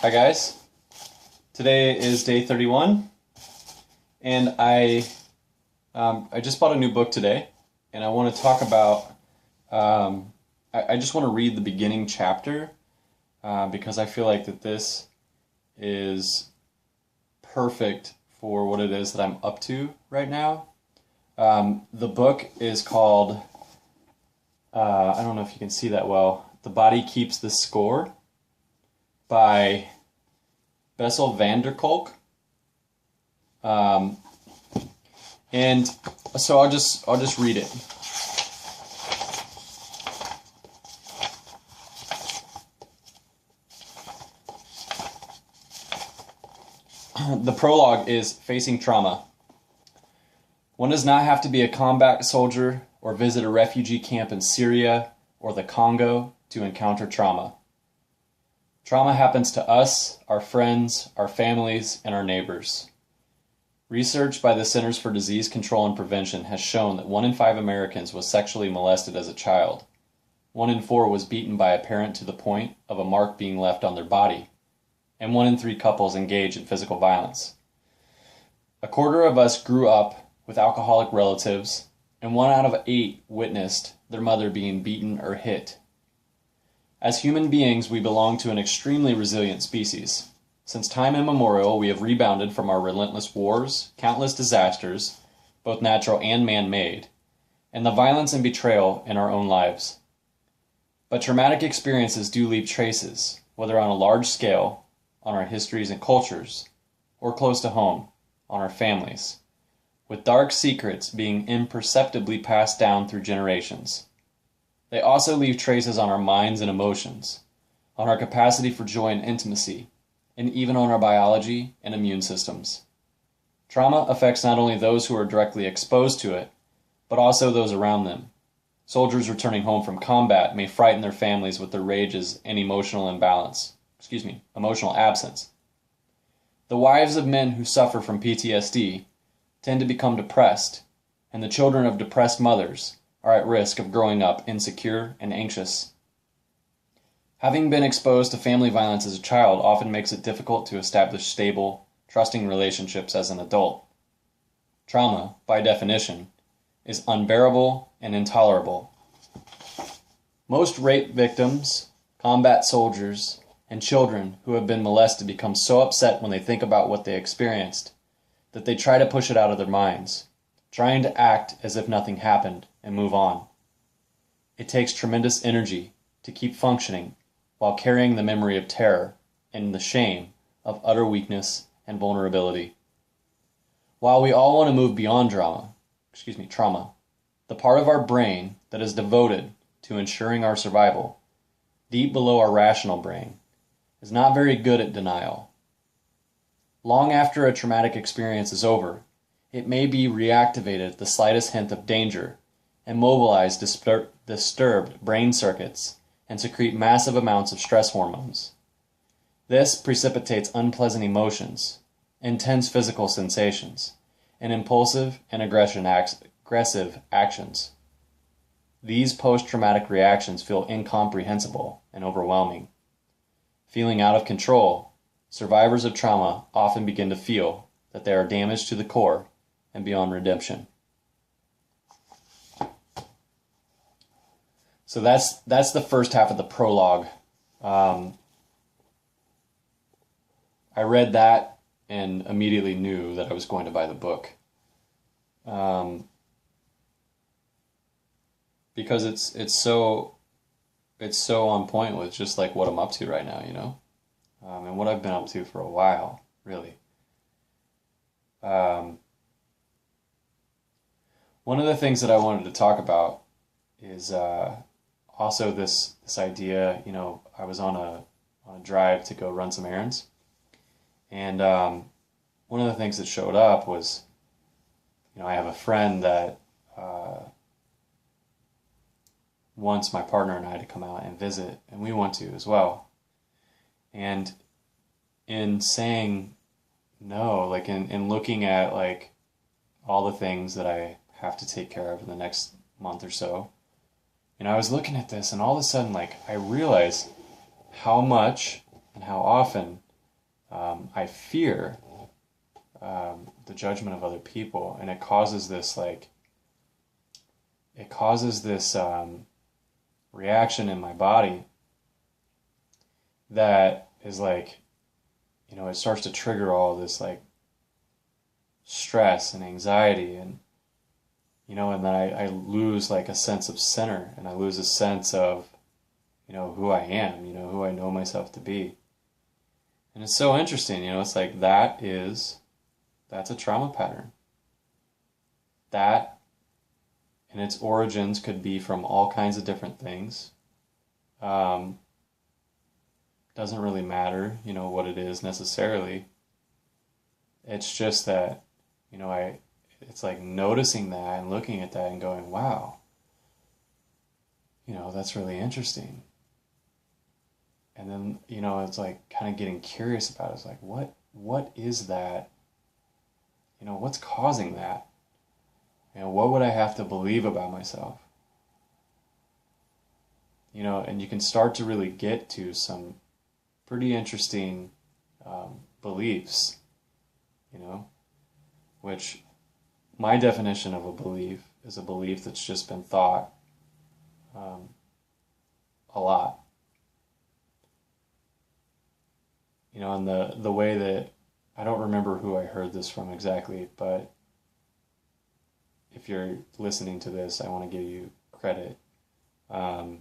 Hi guys, today is day 31 and I just bought a new book today and I want to talk about, I just want to read the beginning chapter because I feel like that this is perfect for what it is that I'm up to right now. The book is called, I don't know if you can see that well, The Body Keeps the Score by Bessel van der Kolk. And so I'll just read it. The prologue is Facing Trauma. One does not have to be a combat soldier or visit a refugee camp in Syria or the Congo to encounter trauma. Trauma happens to us, our friends, our families, and our neighbors. Research by the Centers for Disease Control and Prevention has shown that 1 in 5 Americans was sexually molested as a child. 1 in 4 was beaten by a parent to the point of a mark being left on their body. And 1 in 3 couples engage in physical violence. A quarter of us grew up with alcoholic relatives, and 1 out of 8 witnessed their mother being beaten or hit. As human beings, we belong to an extremely resilient species. Since time immemorial, we have rebounded from our relentless wars, countless disasters, both natural and man-made, and the violence and betrayal in our own lives. But traumatic experiences do leave traces, whether on a large scale, on our histories and cultures, or close to home, on our families, with dark secrets being imperceptibly passed down through generations. They also leave traces on our minds and emotions, on our capacity for joy and intimacy, and even on our biology and immune systems. Trauma affects not only those who are directly exposed to it, but also those around them. Soldiers returning home from combat may frighten their families with their rages and emotional absence. The wives of men who suffer from PTSD tend to become depressed, and the children of depressed mothers are at risk of growing up insecure and anxious. Having been exposed to family violence as a child often makes it difficult to establish stable, trusting relationships as an adult. Trauma, by definition, is unbearable and intolerable. Most rape victims, combat soldiers, and children who have been molested become so upset when they think about what they experienced that they try to push it out of their minds, trying to act as if nothing happened and move on. It takes tremendous energy to keep functioning while carrying the memory of terror and the shame of utter weakness and vulnerability. While we all want to move beyond trauma, the part of our brain that is devoted to ensuring our survival, deep below our rational brain, is not very good at denial. Long after a traumatic experience is over, it may be reactivated at the slightest hint of danger and mobilize disturbed brain circuits and secrete massive amounts of stress hormones. This precipitates unpleasant emotions, intense physical sensations, and impulsive and aggressive actions. These post-traumatic reactions feel incomprehensible and overwhelming. Feeling out of control, survivors of trauma often begin to feel that they are damaged to the core and beyond redemption. So that's the first half of the prologue. I read that and immediately knew that I was going to buy the book. Because it's so on point with just like what I'm up to right now, you know? And what I've been up to for a while, really. One of the things that I wanted to talk about is also this idea. You know, I was on a drive to go run some errands, and one of the things that showed up was, you know, I have a friend that wants my partner and I to come out and visit, and we want to as well. And in saying no, like in looking at like all the things that I have to take care of in the next month or so, And I was looking at this, and all of a sudden, like, I realized how much and how often I fear the judgment of other people, and it causes this reaction in my body that is like, it starts to trigger all this like stress and anxiety, and and then I lose like a sense of center, and I lose a sense of who I am, who I know myself to be. And it's so interesting, it's like that's a trauma pattern. That and its origins could be from all kinds of different things. Doesn't really matter, what it is necessarily. It's just that, it's like noticing that and looking at that and going, wow, that's really interesting. And then, it's like kind of getting curious about it. It's like, what is that? What's causing that? What would I have to believe about myself? And you can start to really get to some pretty interesting beliefs, which my definition of a belief is a belief that's just been thought a lot. And the way that, I don't remember who I heard this from exactly, but if you're listening to this, I want to give you credit. But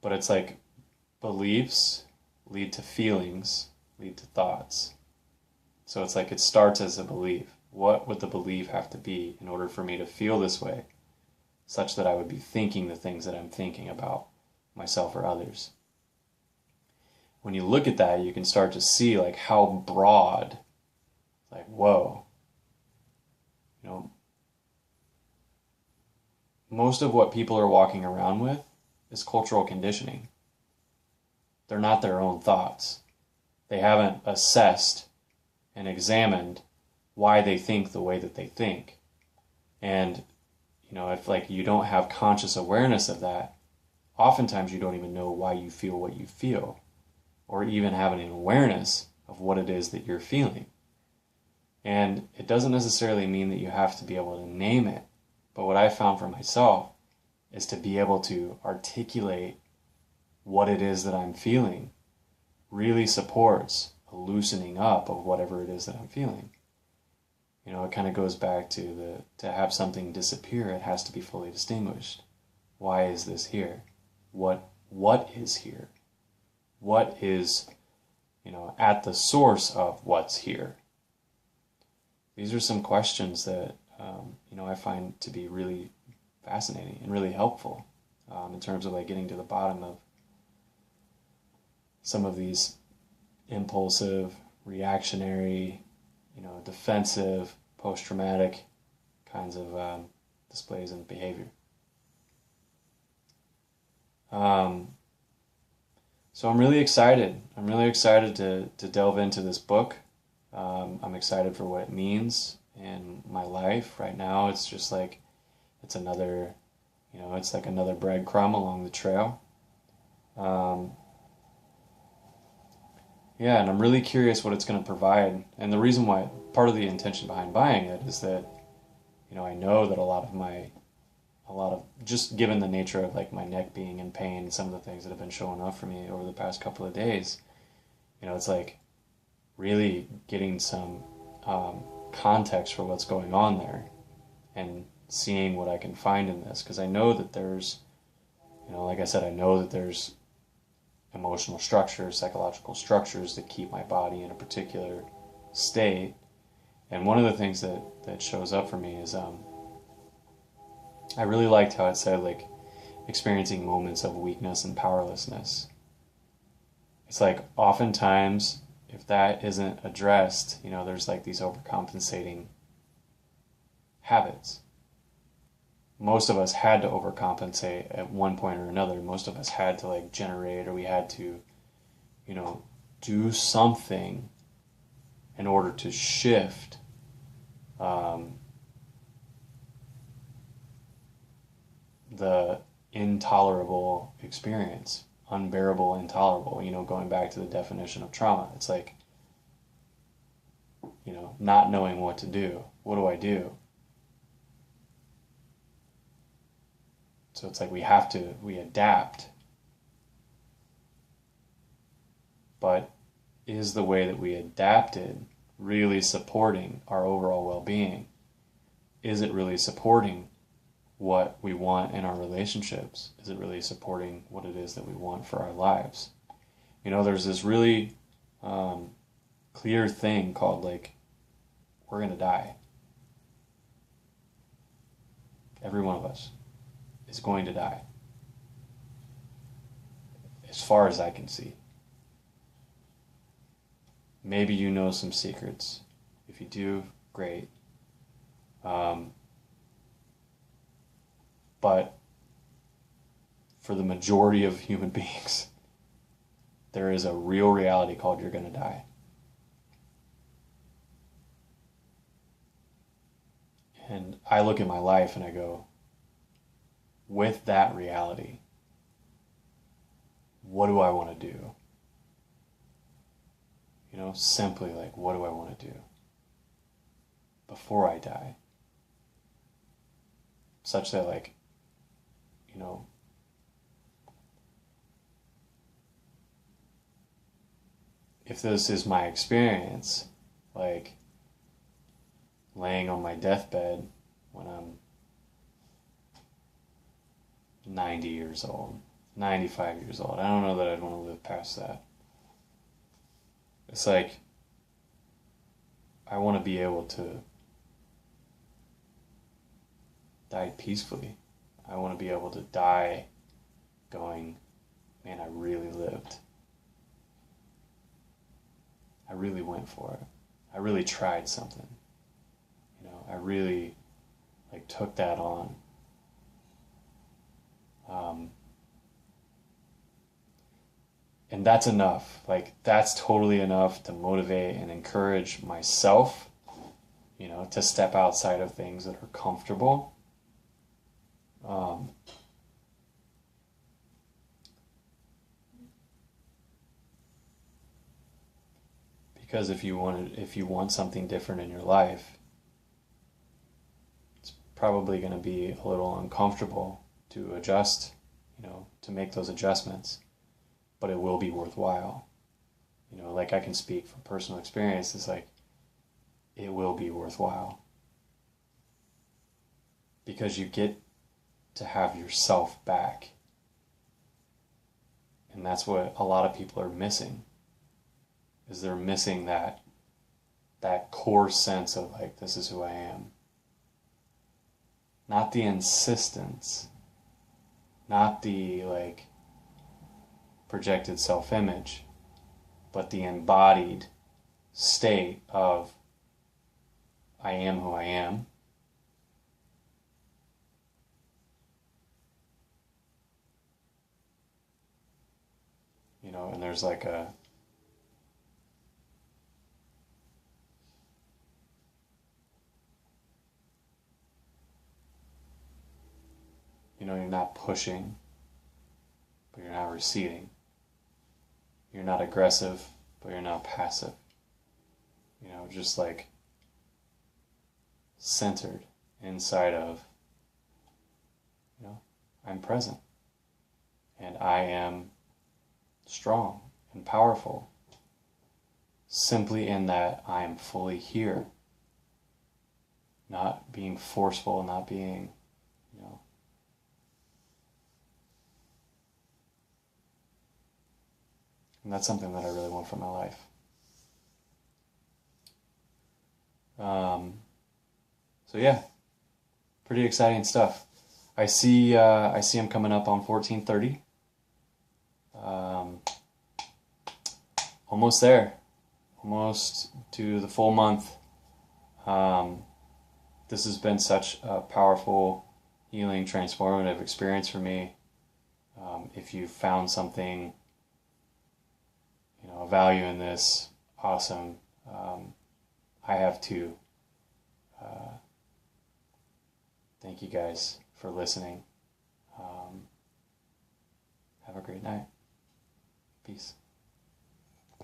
it's like beliefs lead to feelings, lead to thoughts. So it's like it starts as a belief. What would the belief have to be in order for me to feel this way, such that I would be thinking the things that I'm thinking about myself or others? When you look at that, you can start to see like how broad, like, whoa, most of what people are walking around with is cultural conditioning. They're not their own thoughts. They haven't assessed and examined why they think the way that they think. And, if like you don't have conscious awareness of that, oftentimes you don't even know why you feel what you feel, or even have an awareness of what it is that you're feeling. And it doesn't necessarily mean that you have to be able to name it, but what I found for myself is to be able to articulate what it is that I'm feeling really supports a loosening up of whatever it is that I'm feeling. It kind of goes back to to have something disappear, it has to be fully distinguished. Why is this here? What is here? What is, at the source of what's here? These are some questions that, I find to be really fascinating and really helpful in terms of like getting to the bottom of some of these impulsive, reactionary, defensive, post-traumatic kinds of displays and behavior. So I'm really excited. I'm really excited to delve into this book. I'm excited for what it means in my life. Right now, it's just like, it's another, it's like another breadcrumb along the trail. Yeah, and I'm really curious what it's going to provide. And the reason why, part of the intention behind buying it is that, I know that a lot of, just given the nature of like my neck being in pain, some of the things that have been showing up for me over the past couple of days, it's like really getting some context for what's going on there and seeing what I can find in this. Because I know that there's, like I said, I know that there's emotional structures, psychological structures that keep my body in a particular state. And one of the things that shows up for me is I really liked how it said like experiencing moments of weakness and powerlessness. It's like oftentimes if that isn't addressed, there's like these overcompensating habits. Most of us had to overcompensate at one point or another. Most of us had to like generate, or we had to, do something in order to shift the intolerable experience unbearable, intolerable, going back to the definition of trauma. It's like, not knowing what to do. What do I do? So it's like we adapt. But is the way that we adapted really supporting our overall well-being? Is it really supporting what we want in our relationships? Is it really supporting what it is that we want for our lives? There's this really clear thing called, like, we're going to die. Every one of us is going to die. As far as I can see. Maybe you know some secrets. If you do, great. But for the majority of human beings, there is a real reality called you're going to die. And I look at my life and I go, with that reality, what do I want to do? Simply like, what do I want to do before I die? Such that, like, if this is my experience, like laying on my deathbed when I'm 90 years old, 95 years old, I don't know that I'd want to live past that. It's like, I want to be able to die peacefully. I want to be able to die going, man, I really lived. I really went for it. I really tried something. I really, like, took that on. And that's enough. Like, that's totally enough to motivate and encourage myself, to step outside of things that are comfortable. Because if you want something different in your life, it's probably going to be a little uncomfortable to adjust, to make those adjustments. But it will be worthwhile. Like, I can speak from personal experience. It's like, it will be worthwhile. Because you get to have yourself back. And that's what a lot of people are missing. Is they're missing that core sense of, like, this is who I am. Not the insistence. Not the, like, projected self-image, but the embodied state of, I am who I am. And there's like you're not pushing, but you're not receding. You're not aggressive, but you're not passive. Just like centered inside of, I'm present. And I am strong and powerful. Simply in that I am fully here. Not being forceful, not being, And that's something that I really want for my life. So yeah, pretty exciting stuff. I see him coming up on 1430. Almost there, almost to the full month. This has been such a powerful, healing, transformative experience for me. If you found something, a value in this, awesome. I have too. Thank you guys for listening. Have a great night. Peace.